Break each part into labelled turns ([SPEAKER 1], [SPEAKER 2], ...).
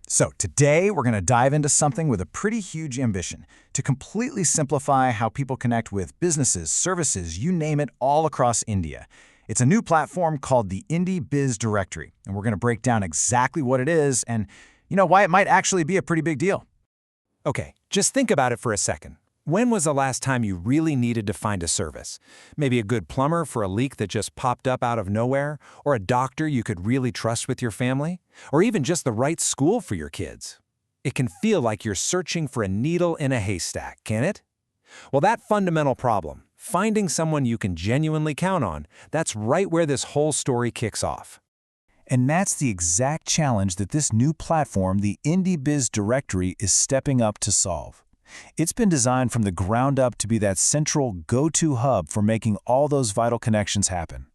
[SPEAKER 1] So today we're going to dive into something with a pretty huge ambition to completely simplify how people connect with businesses, services, you name it, all across India. It's a new platform called the IndiBiz Directory, and we're going to break down exactly what it is and, why it might actually be a pretty big deal.
[SPEAKER 2] Okay, just think about it for a second. When was the last time you really needed to find a service? Maybe a good plumber for a leak that just popped up out of nowhere, or a doctor you could really trust with your family, or even just the right school for your kids. It can feel like you're searching for a needle in a haystack, can't it? Well, that fundamental problem, finding someone you can genuinely count on, that's right where this whole story kicks off.
[SPEAKER 1] And that's the exact challenge that this new platform, the IndiBiz Directory, is stepping up to solve. It's been designed from the ground up to be that central go-to hub for making all those vital connections happen.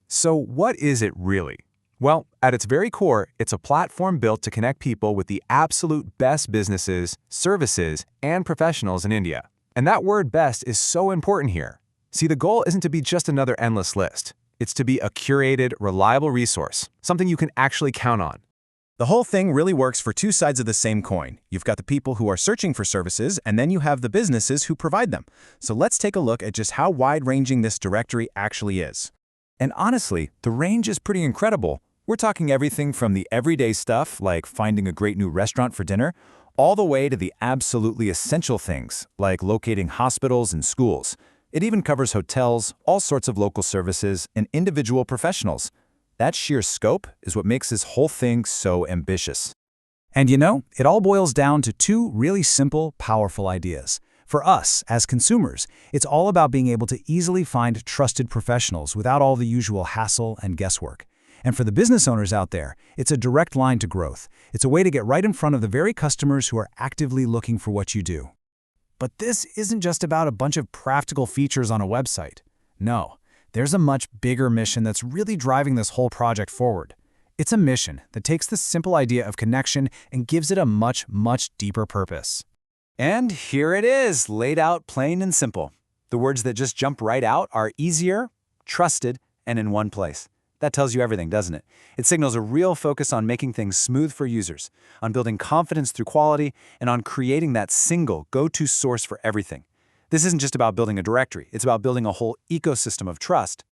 [SPEAKER 3] So what is it really? Well, at its very core, it's a platform built to connect people with the absolute best businesses, services, and professionals in India. And that word best is so important here. See, the goal isn't to be just another endless list. It's to be a curated, reliable resource, something you can actually count on.
[SPEAKER 1] The whole thing really works for two sides of the same coin. You've got the people who are searching for services, and then you have the businesses who provide them. So let's take a look at just how wide-ranging this directory actually is.
[SPEAKER 2] And honestly, the range is pretty incredible. We're talking everything from the everyday stuff, like finding a great new restaurant for dinner, all the way to the absolutely essential things, like locating hospitals and schools. It even covers hotels, all sorts of local services, and individual professionals. That sheer scope is what makes this whole thing so ambitious.
[SPEAKER 1] And it all boils down to two really simple, powerful ideas. For us, as consumers, it's all about being able to easily find trusted professionals without all the usual hassle and guesswork. And for the business owners out there, it's a direct line to growth. It's a way to get right in front of the very customers who are actively looking for what you do. But this isn't just about a bunch of practical features on a website. No. There's a much bigger mission that's really driving this whole project forward. It's a mission that takes this simple idea of connection and gives it a much, much deeper purpose.
[SPEAKER 2] And here it is, laid out plain and simple. The words that just jump right out are easier, trusted, and in one place. That tells you everything, doesn't it? It signals a real focus on making things smooth for users, on building confidence through quality, and on creating that single go-to source for everything. This isn't just about building a directory, it's about building a whole ecosystem of trust.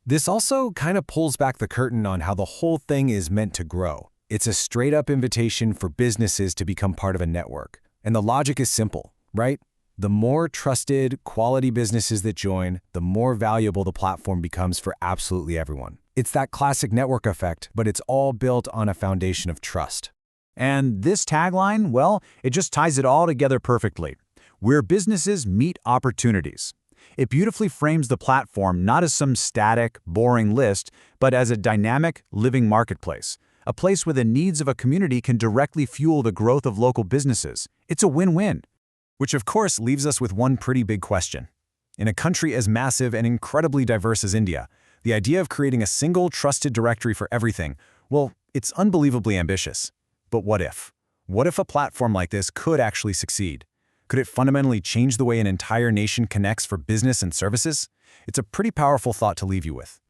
[SPEAKER 1] This also kind of pulls back the curtain on how the whole thing is meant to grow. It's a straight-up invitation for businesses to become part of a network. And the logic is simple, right? The more trusted, quality businesses that join, the more valuable the platform becomes for absolutely everyone. It's that classic network effect, but it's all built on a foundation of trust. And this tagline, well, it just ties it all together perfectly. Where businesses meet opportunities. It beautifully frames the platform not as some static, boring list, but as a dynamic, living marketplace, a place where the needs of a community can directly fuel the growth of local businesses. It's a win-win. Which of course leaves us with one pretty big question. In a country as massive and incredibly diverse as India, the idea of creating a single trusted directory for everything, well, it's unbelievably ambitious. But what if? What if a platform like this could actually succeed? Could it fundamentally change the way an entire nation connects for business and services? It's a pretty powerful thought to leave you with.